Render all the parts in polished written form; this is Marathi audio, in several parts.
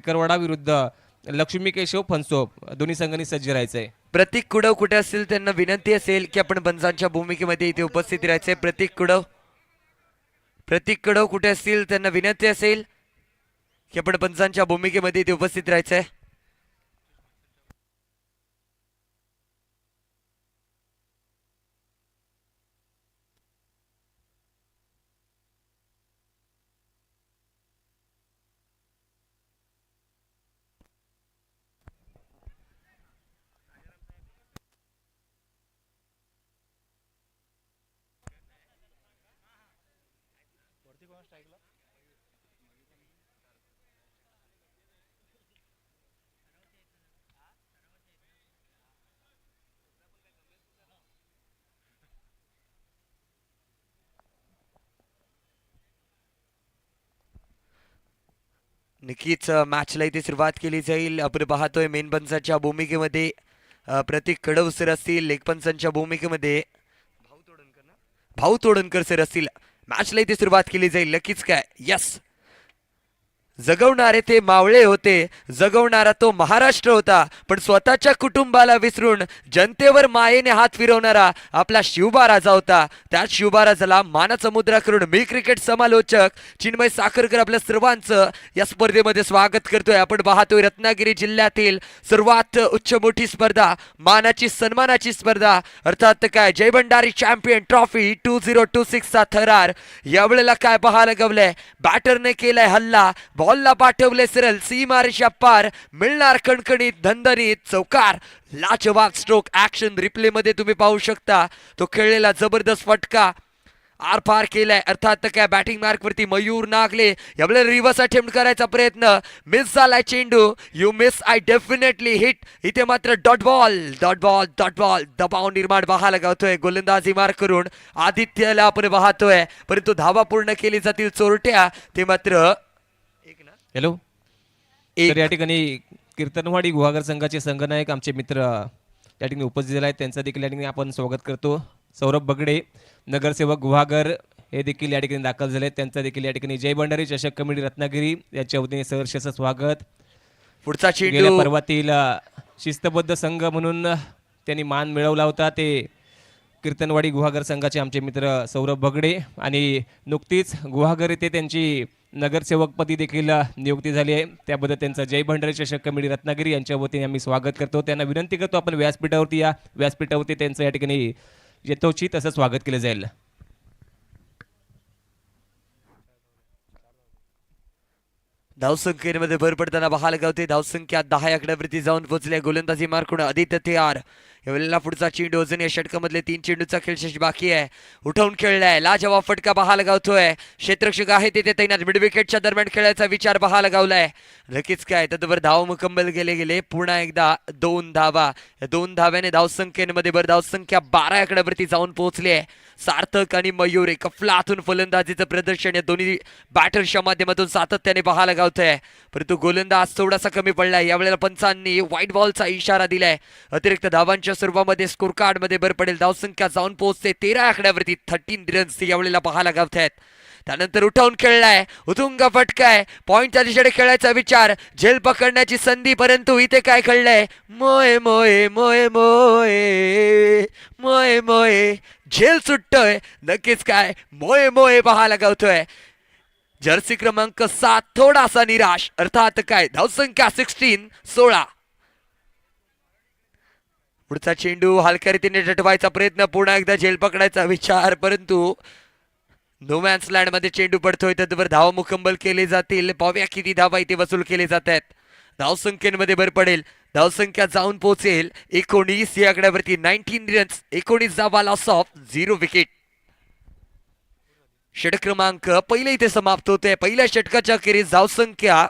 करवाडा विरुद्ध लक्ष्मी केशव फणसोप दोन्ही संघांनी सज्ज राहायचंय. प्रतीक कुडव कुठे असतील त्यांना विनंती असेल की आपण पंचांच्या भूमिकेमध्ये इथे उपस्थित राहायचे. प्रतीक कुडव कुठे असतील त्यांना विनंती असेल की आपण पंचांच्या भूमिकेमध्ये इथे उपस्थित राहायचंय. नक्कीच मॅचला इथे सुरुवात केली जाईल. आपण पाहतोय मेन पंचांच्या भूमिकेमध्ये प्रतीक कडव सर असतील. लेग पंचांच्या भूमिकेमध्ये भाऊ तोडणकर सर असतील. मॅचला इथे सुरुवात केली जाईल. नक्कीच काय यस जगवणारे ते मावळे होते, जगवणारा तो महाराष्ट्र होता, पण स्वतःच्या कुटुंबाला विसरून जनतेवर मायेने हात फिरवणारा आपला शिवबा राजा होता. त्या शिवबा राजाला मानाचा मुद्रा करून मी क्रिकेट समालोचक चिन्मय साखरकर आपल्या सर्वांचं या स्पर्धेमध्ये स्वागत करतोय. आपण पाहतोय रत्नागिरी जिल्ह्यातील सर्वात उच्च मोठी स्पर्धा, मानाची सन्मानाची स्पर्धा, अर्थात काय जय भंडारी चॅम्पियन ट्रॉफी 2026 चा थरार यावेळेला काय पाहायला गवलंय. बॅटरने केलाय हल्ला, बॉलला पाठवले सरळ सीमारेषा पार, मिळणार कणकणीत धंदणीत चौकार. लाजवाब स्ट्रोक ऍक्शन रिप्ले मध्ये तुम्ही पाहू शकता. तो खेळलेला जबरदस्त फटका आर पार केलाय. अर्थात काय बॅटिंग मार्क वरती मयूर नागले यावेळेला रिव्हर्स अटेम्प्ट करायचा प्रयत्न, मिस झालाय चेंडू. You miss I definitely hit. इथे मात्र डॉट बॉल दबाव निर्माण पाहायला गावतोय गोलंदाजी मार्क करून आदित्यला आपण पाहतोय, परंतु धावा पूर्ण केली जातील चोरट्या. ते मात्र हॅलो. तर या ठिकाणी कीर्तनवाडी गुहागर संघाचे संघनायक आमचे मित्र या ठिकाणी उपस्थित झाले आहेत. त्यांचं देखील या ठिकाणी आपण स्वागत करतो. सौरभ बगडे नगरसेवक गुहागर हे देखील या ठिकाणी दाखल झाले. त्यांचं देखील या ठिकाणी जय भंडारी चषक कमिटी रत्नागिरी याच्या वतीने सहर्ष स्वागत. पुढचा गेल्या चेंडू पर्वातील शिस्तबद्ध संघ म्हणून त्यांनी मान मिळवला होता ते कीर्तनवाडी गुहागर संघाचे आमचे मित्र सौरभ बगडे, आणि नुकतीच गुहागर येथे त्यांची नगरसेवकपदी देखील नियुक्ती झाली आहे. त्याबद्दल त्यांचं जय भंडारी चषक कमिटी रत्नागिरी यांच्या वतीने आम्ही स्वागत करतो. त्यांना विनंती करतो आपण व्यासपीठावरती या. व्यासपीठावरती त्यांचं या ठिकाणी यथोचित असं स्वागत केलं जाईल. धावसंख्येमध्ये भर पडताना पाहायला गावते. धावसंख्या 10 आकड्यावरती जाऊन पोहोचले. गोलंदाजी मार्कून आदित्य तयार. यावेळेला पुढचा चेंडू अजून या षटकामधले 3 चेंडूचा खेळ शेष बाकी आहे. उठवून खेळलाय, लाजवाब फटका पाहायला गावतोय. क्षेत्ररक्षक आहे तिथे तैनात. मिड विकेटच्या दरम्यान खेळायचा विचार पाहायला गावलाय. नक्कीच काय तत्वर धाव मुकम्मल गेले. पुन्हा एकदा 2 धावा. 2 धाव्याने धावसंख्येमध्ये धावसंख्या 12 आकड्यावरती जाऊन पोहोचली आहे. सार्थक आणि मयूर एक अफलातून फलंदाजीचं प्रदर्शन या दोन्ही बॅटर्सच्या माध्यमातून सातत्याने पाहायला गावतंय, परंतु गोलंदाज थोडासा कमी पडलाय. यावेळेला पंचांनी व्हाईट बॉलचा इशारा दिलाय. अतिरिक्त धावांच्या स्वरूपामध्ये स्कोर कार्ड मध्ये भर पडेल. धावसंख्या जाऊन पोहोचते 13 आकड्यावरती. 13 रन्स यावेळेला पाहायला गावत आहेत. त्यानंतर उठवून खेळलाय, उतुंग फटकाय, पॉइंटच्या दिशेने खेळायचा विचार, झेल पकडण्याची संधी, परंतु इथे काय खेळलंय, मोये मोये मोये मोये मोये मोये झेल सुटतोय. नक्कीच काय मोये मोये पाहायला गावतोय. जर्सी क्रमांक 7 थोडासा निराश, अर्थात काय धावसंख्या 16. पुढचा चेंडू हलक्या रीतीने झटवायचा प्रयत्न, पुन्हा एकदा झेल पकडायचा विचार, परंतु नोमॅन्स लँड मध्ये चेंडू पडतोय. त्यावर धावा मुकम्मल केले जातील. पाहूया किती धावा इथे वसूल केले जात आहेत. धावसंख्येमध्ये भर पडेल. धावसंख्या जाऊन पोहोचेल 19 या आकड्यावरती. 19 रन्स, 19 धावा, लॉस ऑफ 0 विकेट. षटक क्रमांक पहिले इथे समाप्त होते. पहिल्या षटकाच्या अखेरीस धावसंख्या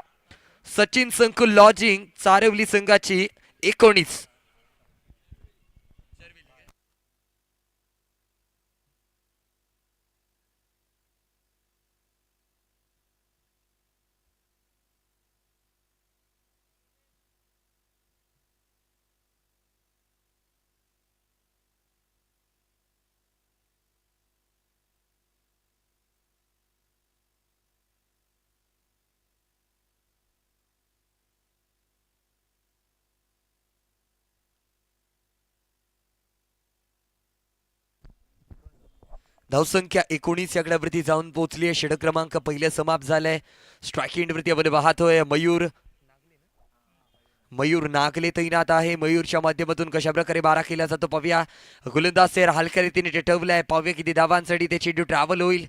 सचिन संकुल लॉजिंग चारवली संघाची 19. धावसंख्या 19 आकड्यावरती जाऊन पोहोचली आहे. षटक क्रमांक पहिले समाप्त झालाय. स्ट्रायकिंग एंडवरती आपण पाहतोय मयूर नागले तैनात आहे. मयूरच्या माध्यमातून कशा प्रकारे बारा केला जातो पाहूया. गोलंदाज सेर हलक्या रीतीने टिटवलाय. पाहूया किती धावांसाठी ते चेंडू ट्रॅव्हल होईल.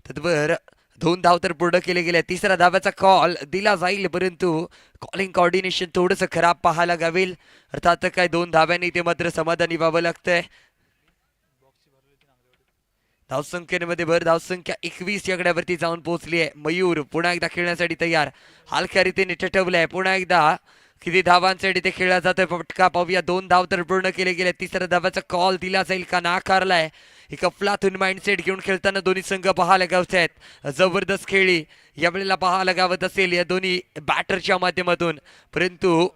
तत्पर 2 धाव तर पूर्ण केले गेले. तिसऱ्या धाव्याचा कॉल दिला जाईल, परंतु कॉलिंग कॉर्डिनेशन थोडंसं खराब पाहायला गावेल. अर्थात काय 2 धाव्यांनी ते मात्र समाधानी व्हावं लागतंय. धावसंख्येमध्ये भर धावसंख्या 21 आकड्यावरती जाऊन पोहोचली आहे. मयूर पुन्हा एकदा खेळण्यासाठी तयार. हलक्या रीतीने ठठवलंय. पुन्हा एकदा किती धावांसाठी ते खेळला जातोय फटका पाहूया. 2 धाव तर पूर्ण केले गेले. तिसऱ्या धावाचा कॉल दिला जाईल का नाकारलाय. एक अफलातून माइंडसेट घेऊन खेळताना दोन्ही संघ पाहायला गावत आहेत. जबरदस्त खेळी यावेळेला पाहायला गावत असेल या दोन्ही बॅटरच्या माध्यमातून, परंतु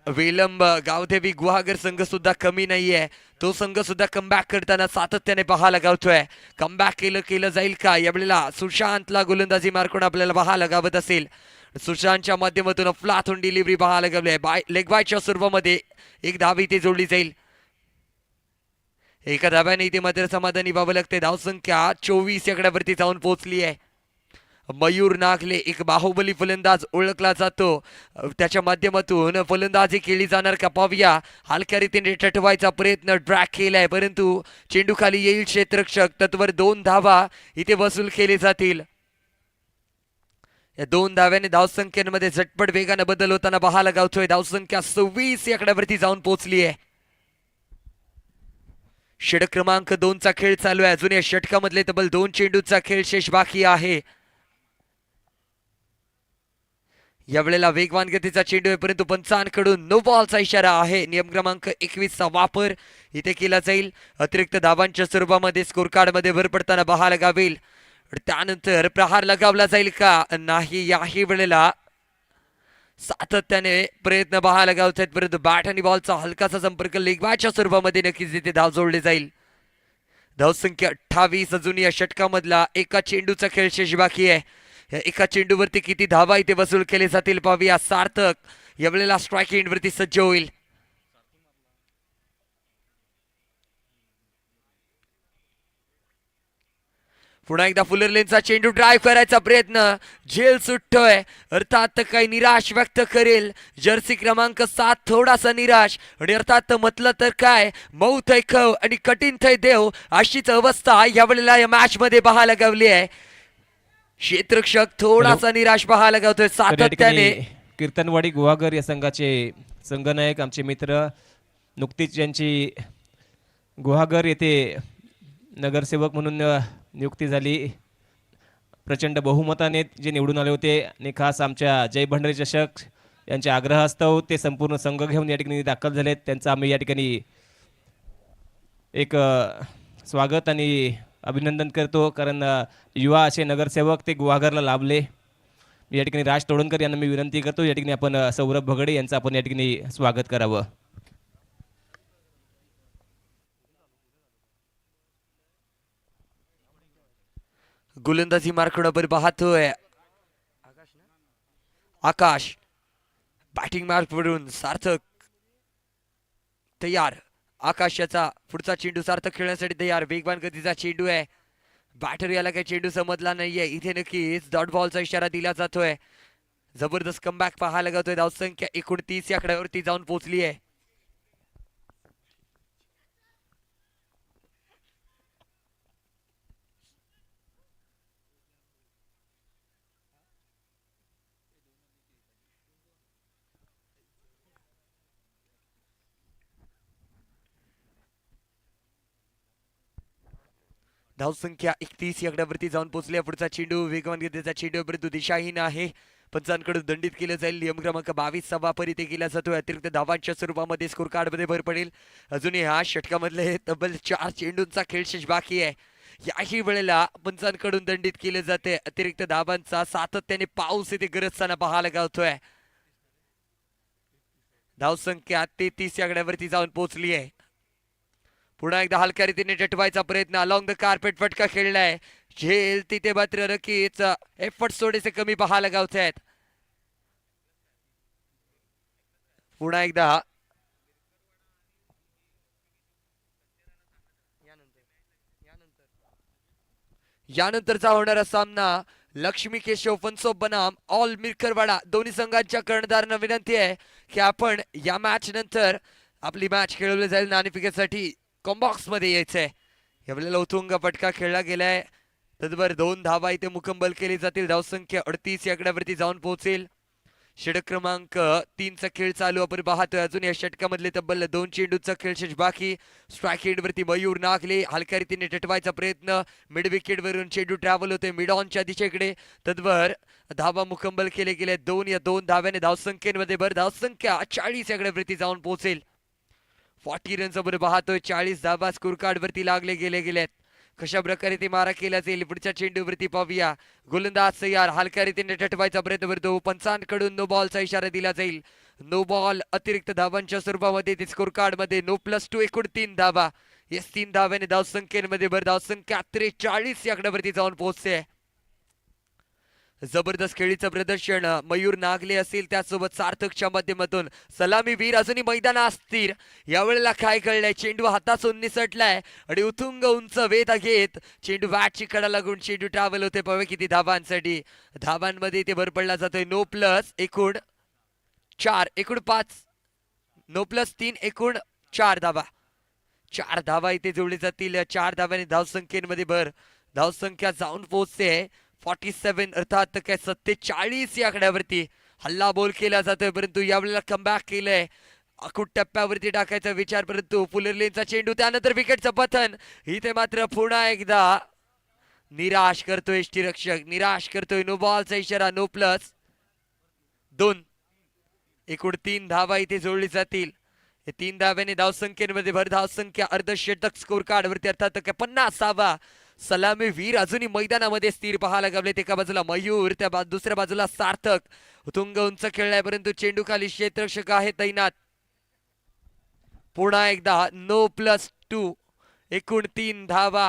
विलंब गावदेवी गुहागर संघ सुद्धा कमी नाहीये. तो संघ सुद्धा कमबॅक करताना सातत्याने पाहायला गावतोय. कमबॅक केलं जाईल का यावेळेला. सुशांतला गोलंदाजी मार्कून आपल्याला पाहायला गावत असेल. सुशांतच्या माध्यमातून अफलातून डिलिव्हरी पाहायला गावली आहे. लेग बायच्या स्वरूपामध्ये एक धाव इथे जोडली जाईल. एका धाव्याने इथे मात्र समाधानी व्हावं लागते. धावसंख्या 24 आकड्यावरती जाऊन पोहोचली आहे. मयूर नागले एक बाहुबली फलंदाज ओळखला जातो. त्याच्या माध्यमातून फलंदाजी केली जाणार का पाहूया. हलक्या रीतीने टटवायचा प्रयत्न ड्रॅग केलाय, परंतु चेंडू खाली येईल क्षेत्ररक्षक. तत्वर 2 धावा इथे वसूल केले जातील. या 2 धाव्याने धावसंख्येमध्ये झटपट वेगाने बदल होताना पाहायला गावतोय. धावसंख्या 26 आकड्यावरती जाऊन पोहोचली आहे. षटक क्रमांक 2चा खेळ चालू आहे. अजून या षटकामधले तब्बल 2 चेंडूचा खेळ शेष बाकी आहे. यावेळेला वेगवान गतीचा चेंडू आहे, परंतु पंचांकडून नो बॉलचा इशारा आहे. नियम क्रमांक 21चा वापर इथे केला जाईल. अतिरिक्त धावांच्या स्वरूपामध्ये स्कोर कार्ड मध्ये भर पडताना पाहायला गावेल. त्यानंतर प्रहार लगावला जाईल का नाही याही वेळेला सातत्याने प्रयत्न पाहायला गावत आहेत, परंतु बॅट आणि बॉलचा हलकासा संपर्क लेगबाच्या स्वरूपामध्ये नक्कीच इथे धाव जोडले जाईल. धावसंख्या 28. अजून या षटकामधला एका चेंडूचा खेळ शेष बाकी आहे. या एका चेंडूवरती किती धावा इथे वसूल केले जातील पाहूया. सार्थक यावेळेला स्ट्राईक एंडवरती सज्ज होईल. पुन्हा एकदा फुलर लेनचा चेंडू ड्राईव्ह करायचा प्रयत्न. झेल सुटतोय, अर्थात काही निराश व्यक्त करेल. जर्सी क्रमांक 7 थोडासा निराश, आणि अर्थात म्हटलं तर काय मऊ थै खव आणि कठीण थै देव अशीच अवस्था यावेळेला या मॅच मध्ये पाहायला गावली आहे. क्षेत्ररक्षक थोडासा निराश पाहायला गावतोय सातत्याने. कीर्तनवाडी गुहागर या संघाचे संघनायक आमचे मित्र नुकतीच ज्यांची गुहागर येथे नगरसेवक म्हणून नियुक्ती झाली, प्रचंड बहुमताने जे निवडून आले होते, आणि खास आमच्या जय भंडारी चषक यांच्या आग्रहास्तव ते संपूर्ण संघ घेऊन या ठिकाणी दाखल झालेत. त्यांचं आम्ही या ठिकाणी एक स्वागत आणि अभिनंदन करतो, कारण युवा असे नगरसेवक ते गुहागरला लाभले. या ठिकाणी राज तोडणकर यांना मी विनंती करतो, या ठिकाणी आपण सौरभ भगडे यांचं आपण या ठिकाणी स्वागत करावं. गोलंदाजी मार्कवर पाहतोय आकाश. बॅटिंग मार्कवरून सार्थक तयार. आकाशाचा पुढचा चेंडू सार्थक खेळण्यासाठी तयार. वेगवान गतीचा चेंडू आहे. बॅटर याला काही चेंडू समजला नाहीये. इथे नक्कीच डॉट बॉलचा इशारा दिला जातोय. जबरदस्त कमबॅक पाहायला जातोय. धावसंख्या 29 या आकड्यावरती जाऊन पोहोचली आहे. धावसंख्या 31 या आकड्यावरती जाऊन पोहोचल्या. पुढचा चेंडू वेगवान गतीचा चेंडू, परंतु दिशाहीन आहे. पंचांकडून दंडित केलं जाईल. नियम क्रमांक 22चा वापर इथे केला जातोय. अतिरिक्त धावांच्या स्वरूपामध्ये स्कोर कार्ड मध्ये भर पडेल. अजूनही ह्या षटकामधले तब्बल 4 चेंडूंचा खेळ शेष बाकी आहे. याही वेळेला पंचांकडून दंडित केले जाते. अतिरिक्त धावांचा सातत्याने पाऊस इथे गरजताना पाहायला गावतोय. धावसंख्या 33 या आकड्यावरती जाऊन पोहोचली आहे. पुन्हा एकदा हलक्या रीतीने टटवायचा प्रयत्न. अलॉंग द कार्पेट फटका खेळलाय. झेल तिथे मात्र नक्कीच एफर्ट थोडेसे कमी पाहायला गावत आहेत. पुन्हा एकदा यानंतरचा होणारा सामना लक्ष्मी केशव फनसोब बनाम ऑल मिरकरवाडा दोन्ही संघांच्या कर्णधारांना विनंती आहे की आपण या मॅच नंतर आपली मॅच खेळवली जाईल नाणेफेकीसाठी कॉम्बॉक्स मध्ये यायचंय. यावेळेला उत्तुंग फटका खेळला गेलाय. तदवर 2 धावा इथे मुकंमल केली जातील. धावसंख्या 38 या आकड्यावरती जाऊन पोहोचेल. षटक क्रमांक 3चा खेळ चालू आपण पाहतोय. अजून या षटकामधले तब्बल 2 चेंडूचा खेळ शेष बाकी. स्ट्राईक एंड वरती मयूर नागले हलक्या रीतीने टटवायचा प्रयत्न. मिड विकेट वरून चेंडू ट्रॅव्हल होते मिड ऑनच्या दिशेकडे. तदवर धावा मुकंमल केले गेले 2 या 2 धाव्याने धावसंख्येमध्ये भर. धावसंख्या 40 या आकड्यावरती जाऊन पोहोचेल. 40 रन्स आपण पाहतोय. 40 धावा स्कोर कार्ड वरती लागले गेलेत. कशा प्रकारे ते मारा केला जाईल पुढच्या चेंडूवरती पाहूया. गोलंदाज तयार हलक्या रीतीने टटवायचा प्रयत्न करतो. पंचांकडून नो बॉलचा इशारा दिला जाईल. नो बॉल अतिरिक्त धावांच्या स्वरूपामध्ये ते स्कोर कार्ड मध्ये नो +2 एकूण 3 धावा. या 3 धाव्याने धावसंख्येमध्ये भर. धावसंख्या 43 या आकड्यावरती जाऊन पोहोचते. जबरदस्त खेळीचं प्रदर्शन मयूर नागले असेल त्यासोबत सार्थकच्या माध्यमातून सलामीवीर अजूनही मैदानात स्थिर. यावेळेला काय कळलंय चेंडू हातातून निसटलाय आणि उतुंग उंच वेध घेत चेंडू बॅटची कडा लागून चेंडू ट्रॅव्हल होते. पाहूया किती धावांसाठी. धावांमध्ये इथे भर पडला जातोय. नो प्लस एकूण 4 एकूण 5 नो +3 एकूण 4 धावा. 4 धावा इथे जोडली जातील. 4 धाव्याने धावसंख्येमध्ये भर. धावसंख्या जाऊन पोहोचते 47 अर्थात काय 47 या आकड्यावरती. हल्ला बोल केला जातोय परंतु यावेळेला कमबॅक केलंय. अकूट टप्प्यावरती टाकायचा विचार परंतु फुलरलेनचा चेंडू त्यानंतर विकेटचं पतन. इथे मात्र पुन्हा एकदा निराश करतोय यष्टीरक्षक. निराश करतोय. नो बॉलचा इशारा. नो +2 एकूण 3 धावा इथे जोडली जातील. 3 धाव्याने धावसंख्येमध्ये भर. धावसंख्या अर्धशतक स्कोर कार्ड वरती अर्थात 50वा सलामी वीर अजूनही मैदानामध्ये स्थिर पाहायला लागलेत. एका बाजूला मयूर त्या दुसऱ्या बाजूला सार्थक. तुंग उंच खेळलाय परंतु चेंडू खाली क्षेत्ररक्षक आहे तैनात. पुन्हा एकदा नो +2 एकूण 3 धावा.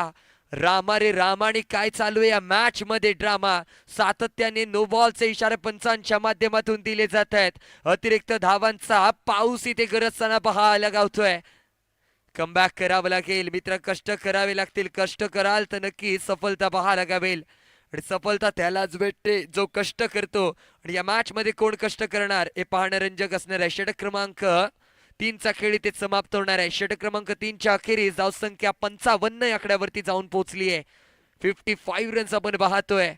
रामा रे रामाने काय चालू आहे या मॅच मध्ये ड्रामा. सातत्याने नो बॉलचे इशारे पंचांच्या माध्यमातून दिले जात आहेत. अतिरिक्त धावांचा पाऊस इथे गरजताना पाहायला गावतोय. कमबॅक करावं लागेल मित्र. कष्ट करावे लागतील. कष्ट कराल तर नक्की सफलता पाहायला गावेल आणि सफलता त्यालाच भेटते जो कष्ट करतो. आणि या मॅच मध्ये कोण कष्ट करणार हे पाहणं रंजक असणार आहे. षटक क्रमांक 3चा खेळ इथे समाप्त होणार आहे. षटक क्रमांक 3च्या अखेरीस धावसंख्या 55 या आकड्यावरती जाऊन पोहोचली आहे. 55 रन्स आपण पाहतोय.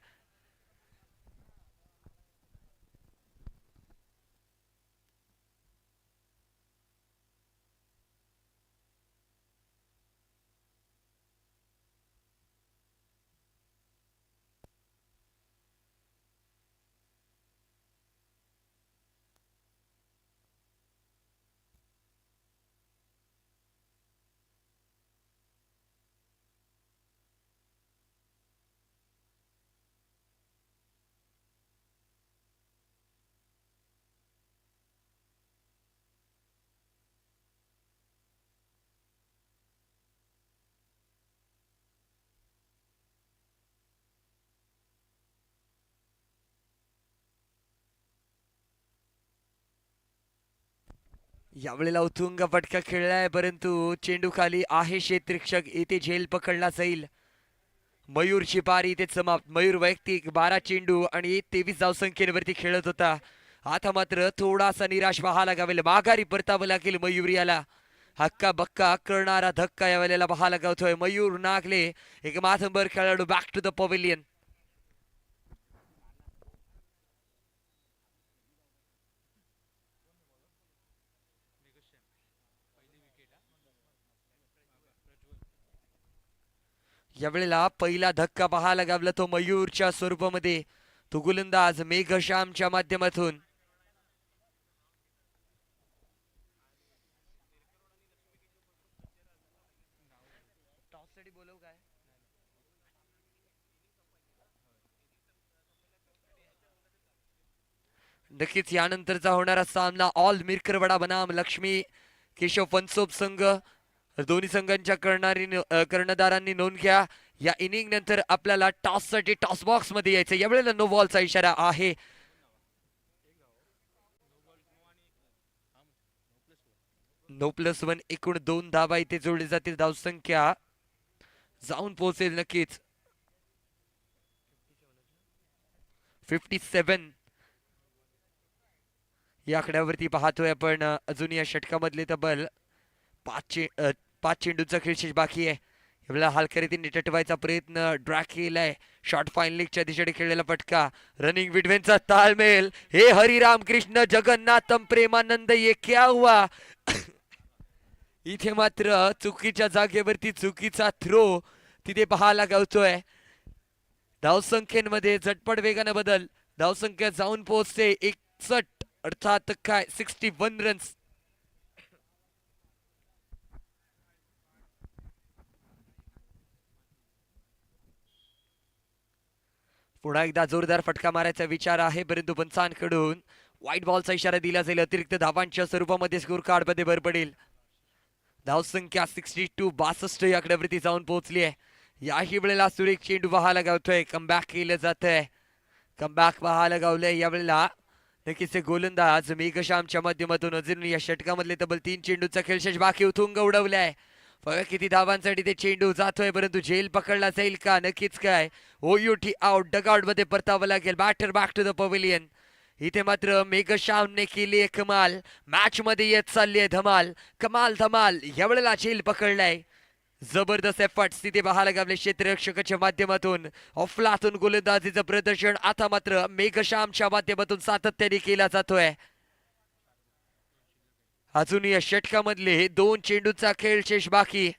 यावेळेला उत्तुंग फटका खेळलाय परंतु चेंडू खाली आहे क्षेत्ररक्षक. इथे झेल पकडला जाईल. मयूरची पारी इथे समाप्त. मयूर वैयक्तिक 12 चेंडू आणि 23 धावसंख्येवरती खेळत होता. आता मात्र थोडासा निराश पाहायला गावेल. माघारी परतावं लागेल मयूर याला. हक्का बक्का करणारा धक्का या वेळेला पाहायला गावतोय. मयूर नागले एक माथंबर खेळाडू बॅक टू द पवेलियन. यावेळेला पहिला धक्का पाहायला गावला तो मयूरच्या स्वरूपामध्ये. तो गोलंदाज मेघश्यामच्या माध्यमातून. नक्कीच यानंतरचा होणारा सामना ऑल मिरकरवाडा बनाम लक्ष्मी केशव फनसोब संघ. दोन्ही संघांच्या कर्णधारांनी नोंद घ्या. या इनिंग नंतर आपल्याला टॉस साठी टॉस बॉक्स मध्ये यायचं. यावेळेला नो बॉलचा इशारा आहे. नो +1 एकूण 2 धावा इथे जोडली जातील. धावसंख्या जाऊन पोहोचेल नक्कीच 57 या आकड्यावरती पाहतोय आपण. अजून या षटकामधले तब्बल पाच चेंडूचा खेळ बाकी आहे. यावेळेला हलक्या रीतीने टटवायचा प्रयत्न ड्रॅग केलाय. शॉर्ट फायनलिकच्या दिशेने खेळलेला फटका. रनिंग बिटवीनचा ताळमेल. हे हरिराम कृष्ण जगन्नाथम प्रेमानंद ये क्या हुआ. इथे मात्र चुकीच्या जागेवरती चुकीचा थ्रो तिथे पाहायला गावतोय. धावसंख्येमध्ये झटपट वेगाने बदल. धावसंख्या जाऊन पोहोचते 61 अर्थात काय 61 रन्स. पुन्हा एकदा जोरदार फटका मारायचा विचार आहे, परंतु पंचांकडून व्हाईट बॉलचा इशारा दिला जाईल. अतिरिक्त धावांच्या स्वरूपामध्ये स्कोर कार्ड मध्ये भर पडेल. धावसंख्या 62 या आकड्यावरती जाऊन पोहोचली आहे. याही वेळेला सुरेख चेंडू पाहायला गावतोय. कमबॅक केलं जात आहे. कमबॅक पाहायला गावलंय यावेळेला. नक्कीच गोलंदाज मेघश्यामच्या माध्यमातून अजून या षटकामधले तब्बल 3 चेंडूचा खेळ बाकी उठून उडवलाय. किती धावांसाठी ते चेंडू जातोय, परंतु झेल पकडला जाईल का. नक्कीच काय ओयूटी आउट. डगआउट मध्ये परतावं लागेल. Batter back to the pavilion. इथे मात्र मेघश्यामने केली आहे कमाल. मॅच मध्ये येत चालली आहे धमाल. कमाल धमाल. यावेळेला झेल पकडलाय. जबरदस्त एफर्ट्स तिथे पाहायला गावले क्षेत्ररक्षकाच्या माध्यमातून. अफलातून गोलंदाजीचं प्रदर्शन आता मात्र मेघश्यामच्या माध्यमातून सातत्याने केला जातोय. अजून या षटकामधले 2 चेंडूचा खेळ शेष बाकी.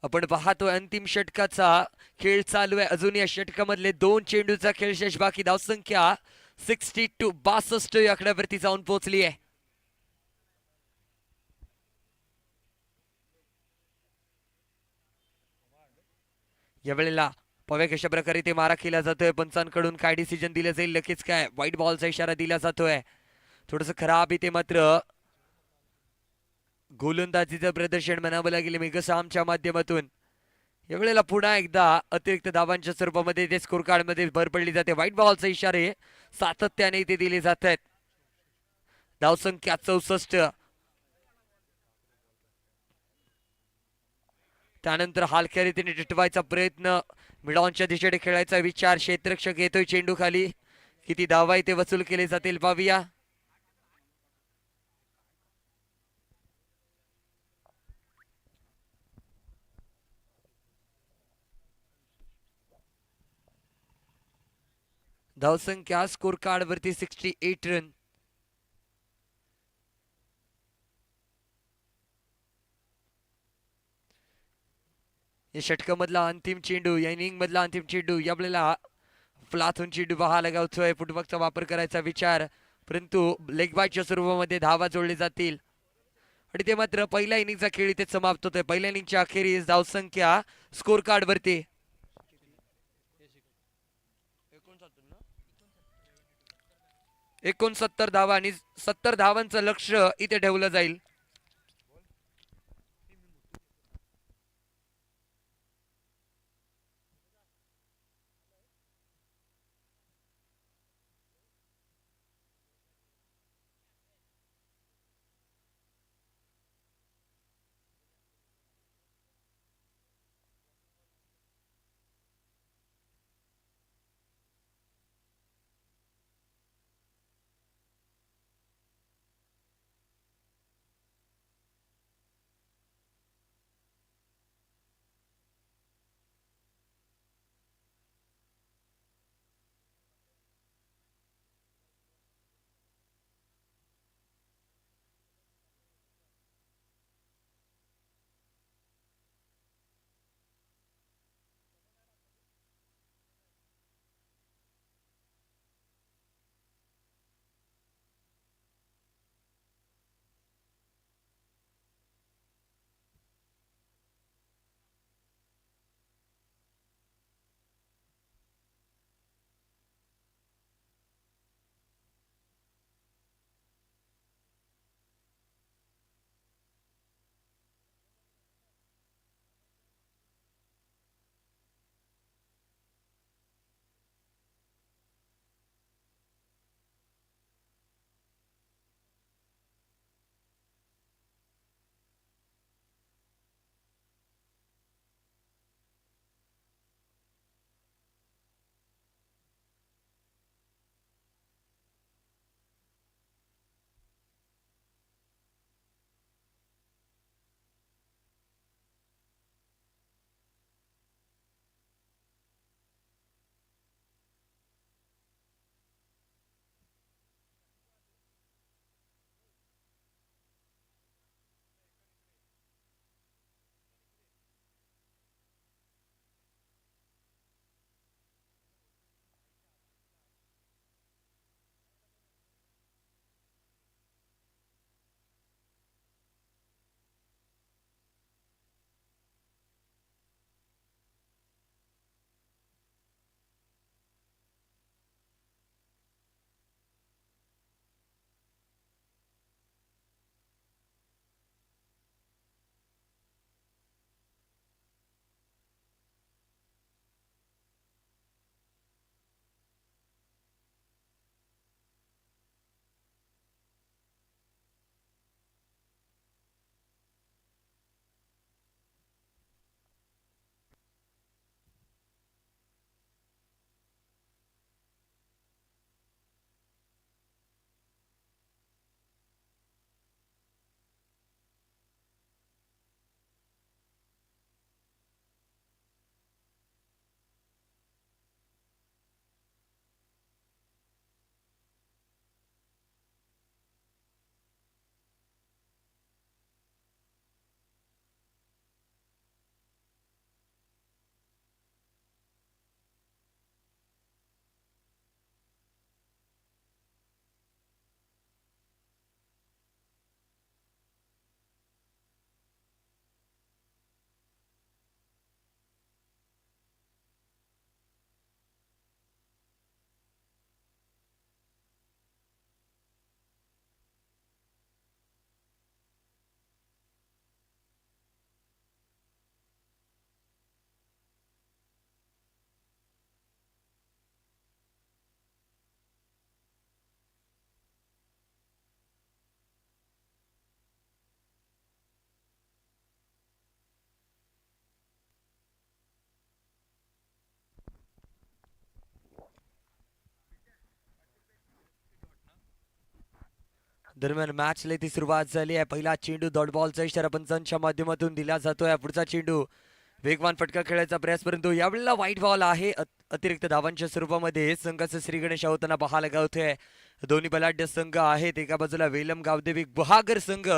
आपण पाहतोय अंतिम षटकाचा खेळ चालू आहे. अजून या षटकामधले 2 चेंडूचा खेळ शेष बाकी. धावसंख्या 62 या आकड्यावरती जाऊन पोहोचली आहे. यावेळेला पव्या कशा प्रकारे ते मारा केला जातोय. पंचांकडून काय डिसिजन दिलं जाईल. नक्कीच काय व्हाईट बॉलचा इशारा दिला जातोय. थोडस खराब इथे मात्र गोलंदाजीचं प्रदर्शन म्हणावं लागेल मेघश्यामच्या माध्यमातून. यावेळेला पुन्हा एकदा अतिरिक्त धावांच्या स्वरूपामध्ये ते स्कोर कार्ड मध्ये भर पडली जाते. व्हाईट बॉलचे इशारे सातत्याने इथे दिले जात आहेत. धावसंख्या 64. त्यानंतर हलक्या रीतीने टिटवायचा प्रयत्न. मिडॉनच्या दिशेने खेळायचा विचार. क्षेत्ररक्षक येतोय चेंडू खाली. किती धावा इथे वसूल केले जातील पाहूया. धावसंख्या स्कोर कार्ड वरती 68 रन. या षटकामधला अंतिम चेंडू, या इनिंग मधला अंतिम चेंडू. यावेळेला फ्लाथून चेंडू पाहायला गावतोय. फुटबॉलचा वापर करायचा विचार, परंतु लेग बायच्या स्वरूपामध्ये धावा जोडले जातील. आणि ते मात्र पहिल्या इनिंगचा खेळ इथे समाप्त होतोय. पहिल्या इनिंगच्या अखेरीस धावसंख्या स्कोर कार्ड वरती 69 धावा आणि 70 धावांचं लक्ष इथे ठेवलं जाईल. दरम्यान मॅचला ती सुरुवात झाली आहे. पहिला चेंडू डॉट बॉलचा इशारा पंचांच्या माध्यमातून दिला जातोय. पुढचा चेंडू वेगवान फटका खेळायचा प्रयास, परंतु यावेळेला वाईट बॉल आहे. अतिरिक्त धावांच्या स्वरूपामध्ये संघाचं श्री गणेश होताना पाहायला गावतोय. दोन्ही बलाढ्य संघ आहेत. एका बाजूला वेलम गावदेवी गुहागर संघ,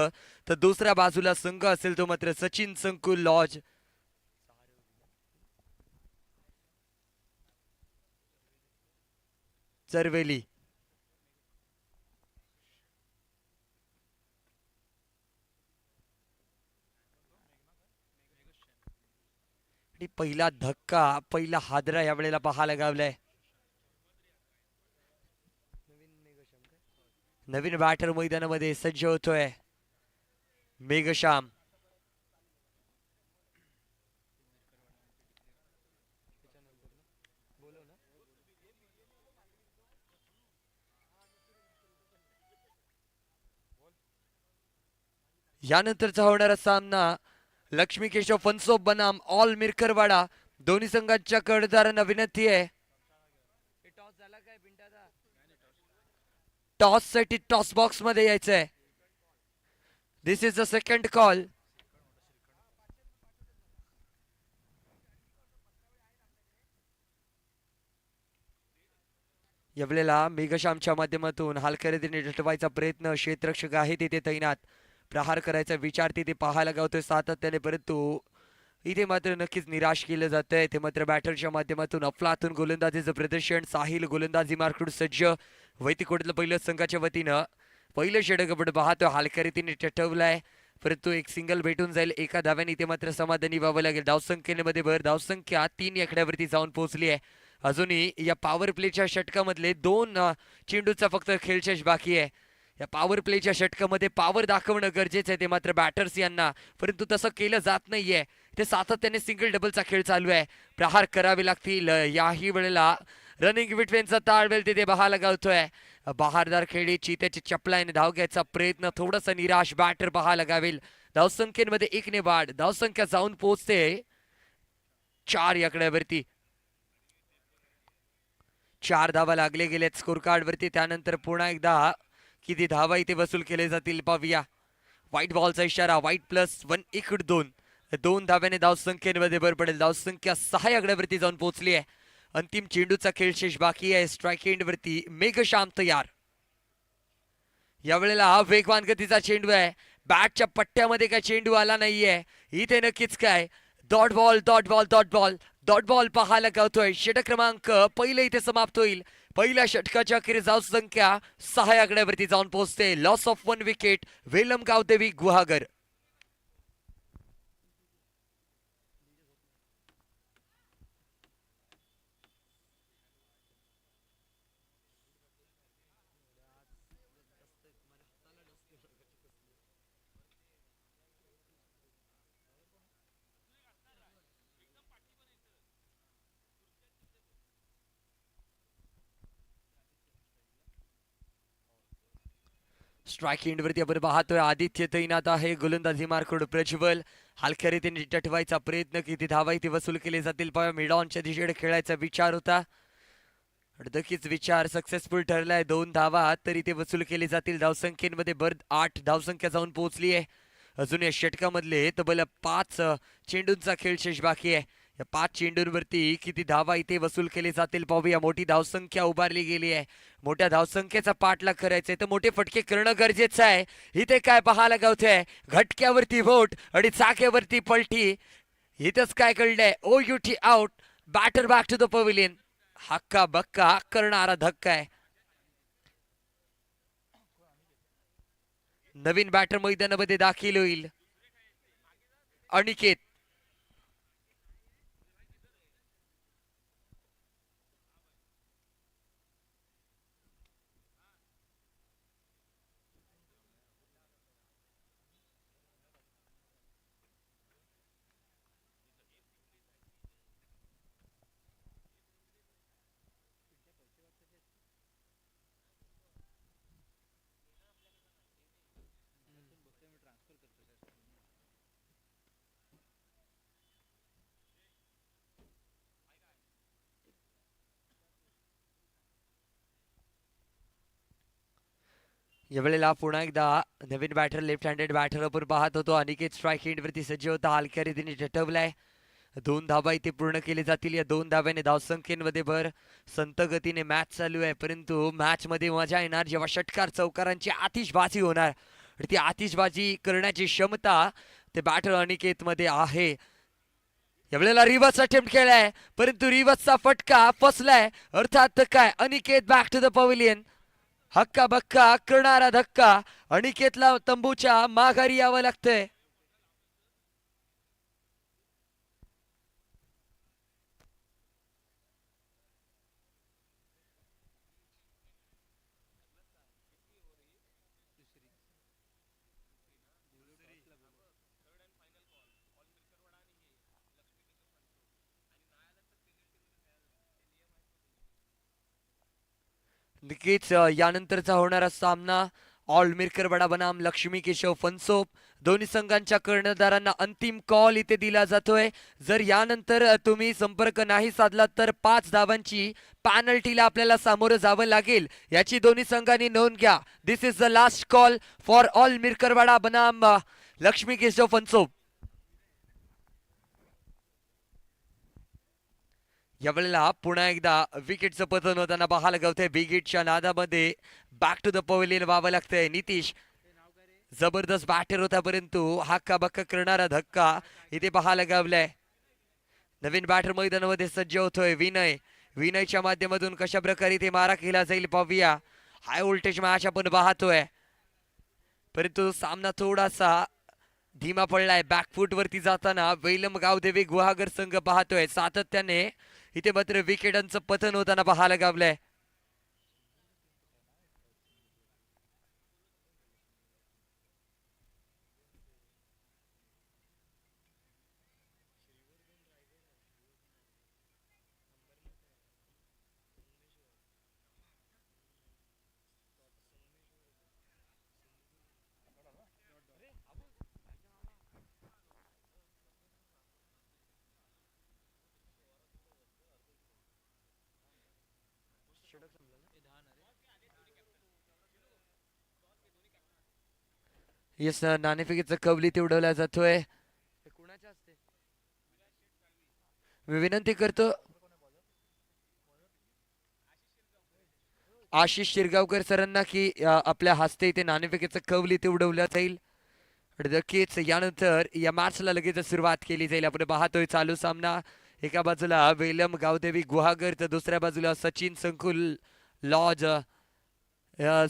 तर दुसऱ्या बाजूला संघ असेल तो मात्र सचिन संकुल लॉज चरवेली. आणि पहिला धक्का, पहिला हादरा यावेळेला पाहायला गावलाय. नवीन बॅटर मैदानामध्ये सज्ज होतोय मेघश्याम. यानंतरचा होणारा सामना लक्ष्मी केशव फनसोब बनाम ऑल मिरकरवाडा. दोन्ही संघांच्या कर्णधारांना विनंती आहे, टॉस साठी टॉस बॉक्स मध्ये यायचंय. दिस इज द सेकंड कॉल. यावेळेला मेघश्यामच्या माध्यमातून हलक्या रीतीने झटवायचा प्रयत्न, क्षेत्ररक्षक आहे तिथे तैनात, प्रहार करायचा विचार तिथे पाहायला गावतोय सातत्याने, परंतु इथे मात्र नक्कीच निराश केलं जातंय. ते मात्र बॅटरच्या माध्यमातून अफलातून गोलंदाजीचं प्रदर्शन. साहिल गोलंदाजी मार्कडून सज्ज. वैतीकोटलं पहिलं संघाच्या वतीनं पहिलं षटक आपण पाहतोय, हलक्या रीतीने टटवलाय, परंतु एक सिंगल भेटून जाईल एका धाव्याने. इथे मात्र समाधानी व्हावं लागेल. धावसंख्येमध्ये भर, धावसंख्या 3 आकड्यावरती जाऊन पोहोचली आहे. अजूनही या पॉवर प्लेच्या षटकामधले 2 चेंडूचा फक्त खेळशेष बाकी आहे. या पॉवर प्लेच्या षटकामध्ये पॉवर दाखवणं गरजेचं आहे ते मात्र बॅटर्स यांना, परंतु तसं केलं जात नाहीये. ते सातत्याने सिंगल डबलचा खेळ चालू आहे. प्रहार करावे लागतील. याही वेळेला रनिंग बिटवीनचा ताळमेळ तिथे पाहायला गावतोय. बहारदार खेळी चित्याची चपलाईने धाव घ्यायचा प्रयत्न, थोडासा निराश बॅटर पाहायला गावेल. धावसंख्येमध्ये 1 ने वाढ, धावसंख्या जाऊन पोहोचते 4 आकड्यावरती. 4 धावा लागले गेलेत स्कोर कार्ड वरती. त्यानंतर पुन्हा एकदा किती धावा इथे वसूल केले जातील पाहूया. व्हाईट बॉलचा इशारा, व्हाईट +1 इकड 2 धाव्याने धावसंख्येमध्ये भर पडेल. धावसंख्या 6 आकड्यावरती जाऊन पोहोचली आहे. अंतिम चेंडूचा खेळ शेष बाकी आहे. स्ट्राईक एंड वरती मेघश्याम तयार. यावेळेला वेगवान गतीचा चेंडू आहे. बॅटच्या पट्ट्यामध्ये काय चेंडू आला नाहीये. इथे नक्कीच काय dot ball dot ball dot ball dot ball पाहायला गावतोय. षटक क्रमांक पहिलं इथे समाप्त होईल. पहिल्या षटकाच्या अखेरीस धावसंख्या 6 आकड्यावरती जाऊन पोहोचते. Loss of 1 wicket Velam Gavdevi Guhagar. Strike एंडवरती आपण पाहतोय आदित्य तैनात आहे. गोलंदाजी मार्कडून प्रज्वल. हलक्या रीतीने टटवायचा प्रयत्न, किती धावा इथे वसूल केले जातील पाहूया. मिडॉनच्या दिशेने खेळायचा विचार होता, नक्कीच विचार सक्सेसफुल ठरलाय. 2 धावा तर इथे वसूल केले जातील. धावसंख्येमध्ये भर 8 धावसंख्या जाऊन पोहोचली आहे. अजून या षटकामधले तब्बल 5 चेंडूंचा खेळ शेष बाकी आहे. या 5 चेंडूंवरती किती धावा इथे वसूल केले जातील पाहूया. मोठी धावसंख्या उभारली गेली आहे. मोठ्या धावसंख्येचा पाठलाग करायचा आहे तर मोठे फटके करणं गरजेचं आहे. इथे काय पाहायला गावतंय, घटक्यावरती वोट आणि चाक्यावरती पलटी. इथंच काय कळलंय, OUT out. Batter back to the pavilion. हक्का बक्का करणारा धक्का आहे. नवीन बॅटर मैदानामध्ये दाखल होईल अनिकेत. यावेळेला पुन्हा एकदा नवीन बॅटर लेफ्ट हँडेड बॅटर आपण पाहत होतो. अनिकेत स्ट्राईक एंडवरती सज्ज होता. हलक्या रीतीने झटवलाय. 2 धावा इथे पूर्ण केले जातील. या 2 धाव्याने धावसंख्येमध्ये भर. संत गतीने मॅच चालू आहे, परंतु मॅच मध्ये मजा येणार जेव्हा षटकार चौकारांची आतिषबाजी होणार. ती आतिषबाजी करण्याची क्षमता ते बॅटर अनिकेत मध्ये आहे. यावेळेला रिव्हर्स अटेम्प्ट केलाय, परंतु रिव्हर्सचा फटका फसलाय. अर्थात काय Aniket back to the pavilion. हक्का बक्का करणारा धक्का. अनिकेतला तंबूच्या माघारी यावं लागतंय. नक्कीच यानंतरचा होणारा सामना ऑल मिरकरवाडा बनाम लक्ष्मी केशव फनसोप. दोन्ही संघांच्या कर्णधारांना अंतिम कॉल इथे दिला जातोय. जर यानंतर तुम्ही संपर्क नाही साधला तर 5 धावांची पॅनल्टीला आपल्याला सामोरं जावं लागेल, याची दोन्ही संघांनी नोंद घ्या. This is the last call for all Mirkarwada बनाम लक्ष्मी केशव फनसोप. यावेळेला पुन्हा एकदा विकेटचं पतन होताना पाहायला गवतंय. विकेटच्या नादामध्ये बॅक टू द पवेलियन व्हावं लागतंय. नितीश जबरदस्त बॅटर होता, परंतु हक्का बक्का करणारा धक्का इथे पाहायला गावलाय. नवीन बॅटर मैदानामध्ये सज्ज होतोय विनय. विनयच्या माध्यमातून कशा प्रकारे इथे मारा केला जाईल पाहूया. हाय व्होल्टेज मॅच आपण पाहतोय, परंतु सामना थोडासा धीमा पडलाय. बॅकफूट वरती जाताना वैलम गावदेवी गुहागर संघ पाहतोय. सातत्याने इथे मात्र विकेटांचं पतन होताना पाहायला गावलंय. येस, नाणेफेकीचा कवली ते उडवला जातोय. मी विनंती करतो आशिष शिरगावकर सरांना की आपल्या हस्ते इथे नाणेफेकीचं कवली ते उडवलं जाईल. नक्कीच यानंतर या मॅचला लगेच सुरुवात केली जाईल. आपण पाहतोय चालू सामना. एका बाजूला वेलम गावदेवी गुहागर तर दुसऱ्या बाजूला सचिन संकुल लॉज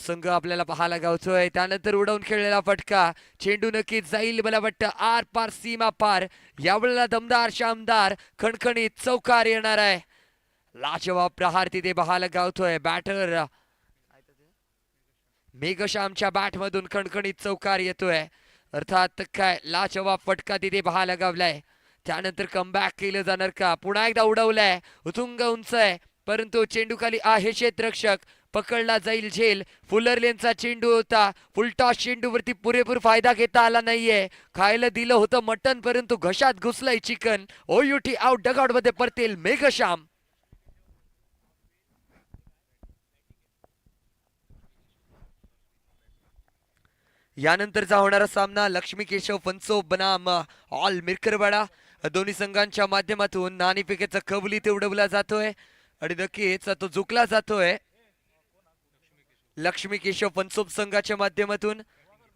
संघ आपल्याला पाहायला गावतोय. त्यानंतर उडवून खेळलेला फटका. चेंडू नक्कीच जाईल मला वाटतं आर पार सीमा पार. यावेळेला दमदार शामदार खणखणीत चौकार येणार आहे. लाजवाब प्रहार तिथे पाहायला गावतोय. बॅटर मेघश्यामच्या बॅट मधून खणखणीत चौकार येतोय. अर्थात काय लाजवाब फटका तिथे पाहायला गावलाय. त्यानंतर कमबॅक केलं जाणार का? पुन्हा एकदा उडवलाय. उतुंग उंच आहे, परंतु चेंडू खाली आहे क्षेत्ररक्षक. पकडला जाईल झेल. फुलरलेनचा चेंडू होता. फुलटॉस चेंडूवरती पुरेपूर फायदा घेता आला नाहीये. खायला दिलं होतं मटन, परंतु घशात घुसलंय चिकन. ओयुटी आउट. डगआउट मध्ये परतील मेघश्याम. यानंतरचा होणारा सामना लक्ष्मी केशव फनसोप बनाम ऑल मिरकरवाडा. दोन्ही संघांच्या माध्यमातून नाणेफेकीचा कवली ते उडवला जातोय आणि नक्कीच तो झुकला जातोय लक्ष्मी केशव फनसोप संघाच्या माध्यमातून.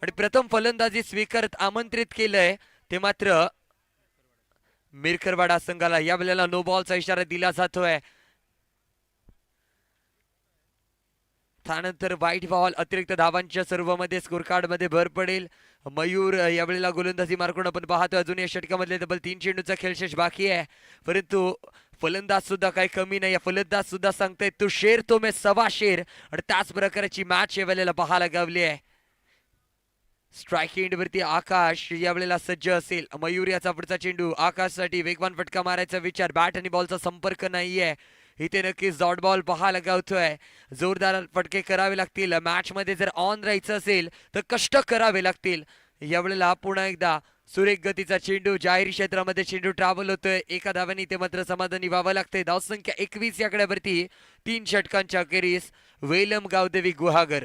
आणि प्रथम फलंदाजी स्वीकारत आमंत्रित केलंय ते मात्र मिरकरवाडा संघाला. या वेळेला नो बॉलचा इशारा दिला जातोय. त्यानंतर वाईट बॉल अतिरिक्त धावांच्या सर्व मध्ये स्कोर कार्ड मध्ये भर पडेल. मयूर यावेळेला गोलंदाजी मार्कून आपण पाहतोय. अजून या षटकामधले तब्बल 3 चेंडूचा खेळशेष बाकी आहे, परंतु फलंदाज सुद्धा काही कमी नाही. फलंदाज सुद्धा सांगतायत तू शेर तो मैं सवा शेर. आणि त्याच प्रकारची मॅच यावेळेला पाहायला गावली आहे. स्ट्राईक एंड वरती आकाश यावेळेला सज्ज असेल. मयूर याचा पुढचा चेंडू आकाशसाठी वेगवान फटका मारायचा विचार. बॅट आणि बॉलचा संपर्क नाहीये इथे. नक्कीच डॉट बॉल पाहायला गावतोय. जोरदार फटके करावे लागतील. मॅच मध्ये जर ऑन राहायचं असेल तर कष्ट करावे लागतील. यावेळेला पुन्हा एकदा सुरेख गतीचा चेंडू. जाहीर क्षेत्रामध्ये चेंडू ट्रॅव्हल होतोय. एका धाव्याने ते मात्र समाधानी व्हावं लागतंय. धावसंख्या 21 या आकड्यावरती 3 षटकांच्या अखेरीस वेलम गावदेवी गुहागर.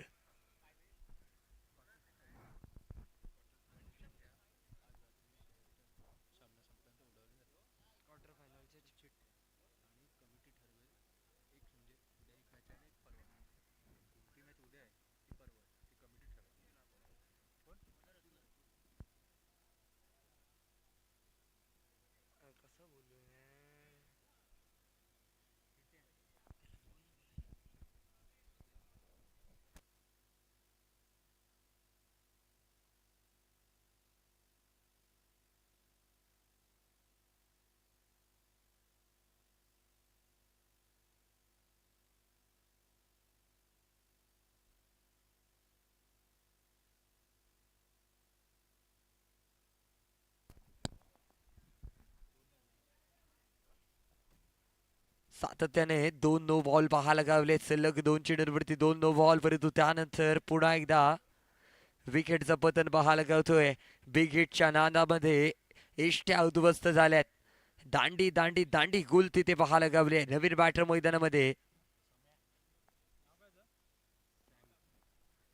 सातत्याने 2 नो बॉल पाहायला गावले, सलग 2 चेंडूंवरती 2 नो बॉल, परंतु त्यानंतर पुन्हा एकदा विकेटचं पतन पाहायला गावतोय. बिग हिटच्या नादामध्ये इष्ट्या उद्ध्वस्त झाल्यात. दांडी दांडी दांडी गुल तिथे पाहायला गावले. नवीन बॅटर मैदानामध्ये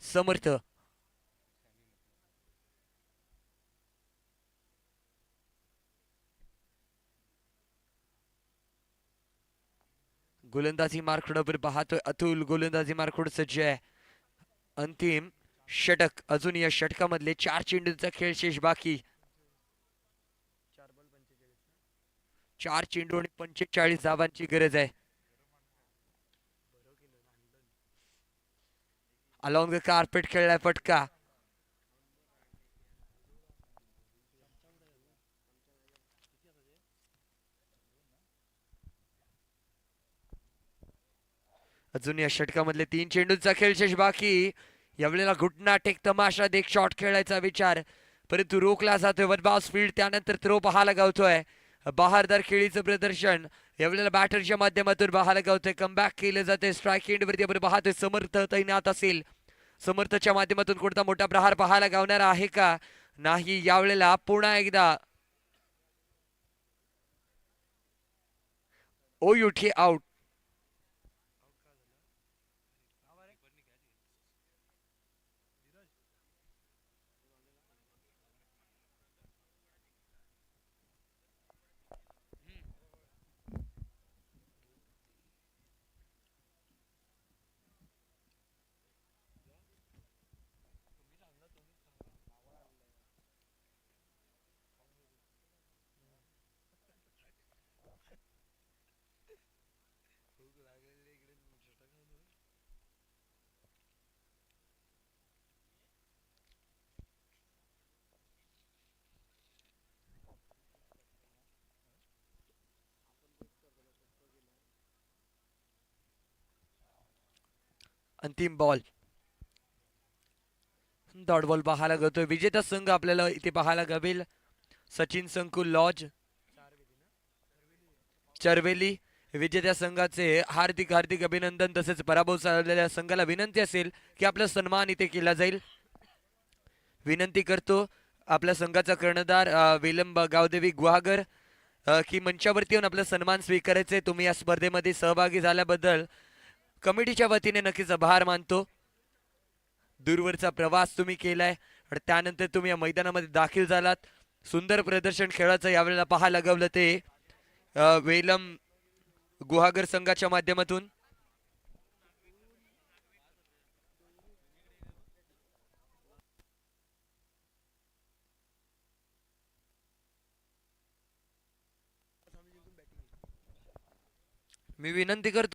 समर्थ. गोलंदाजी मार्कडवर पाहतोय अतुल. गोलंदाजी मार्कड सज्ज आहे. अंतिम षटक. अजून या षटकामधले 4 चेंडूंचा खेळ शेष बाकी. 4 चेंडू आणि 45 धावांची गरज आहे. अलॉंग द कार्पेट खेळलाय फटका. अजून या षटकामधले 3 चेंडूंचा खेळ शेष बाकी. यावेळेला घुटना टेक तमाशा देख शॉट खेळायचा विचार, परंतु रोखला जातोय. वनबाउंड स्पीड, त्यानंतर थ्रो पाहायला गावतोय. बहारदार खेळीचं प्रदर्शन यावेळेला बॅटरच्या माध्यमातून पाहायला गावतोय. कमबॅक केलं जाते. स्ट्राईक एंडवरती आपण पाहतोय समर्थ तैनात असेल. समर्थच्या माध्यमातून कोणता मोठा प्रहार पाहायला गावणार आहे का? नाही. यावेळेला पुन्हा एकदा ओयुठी आउट. अंतिम बॉल. डॉट बॉल पाहायला गावतोय. विजेता संघ आपल्याला इथे पाहायला गावेल सचिन संकुल लॉज चरवेली. विजेत्या संघाचे हार्दिक हार्दिक अभिनंदन. तसेच पराभव झालेल्या संघाला विनंती असेल की आपला सन्मान इथे केला जाईल. विनंती करतो आपल्या संघाचा कर्णधार विलंब गावदेवी गुहागर की मंचावरती येऊन आपला सन्मान स्वीकारायचे. तुम्ही या स्पर्धेमध्ये सहभागी झाल्याबद्दल कमिटीच्या वतीने नक्कीच आभार मानतो. दूरवरचा प्रवास तुम्ही केलाय आणि त्यानंतर तुम्ही या मैदानामध्ये दाखल झालात. सुंदर प्रदर्शन खेळाचं यावेळेला पाहायला लागवलं ते वेलम गुहागर संघाच्या माध्यमातून. मी विनंती करतो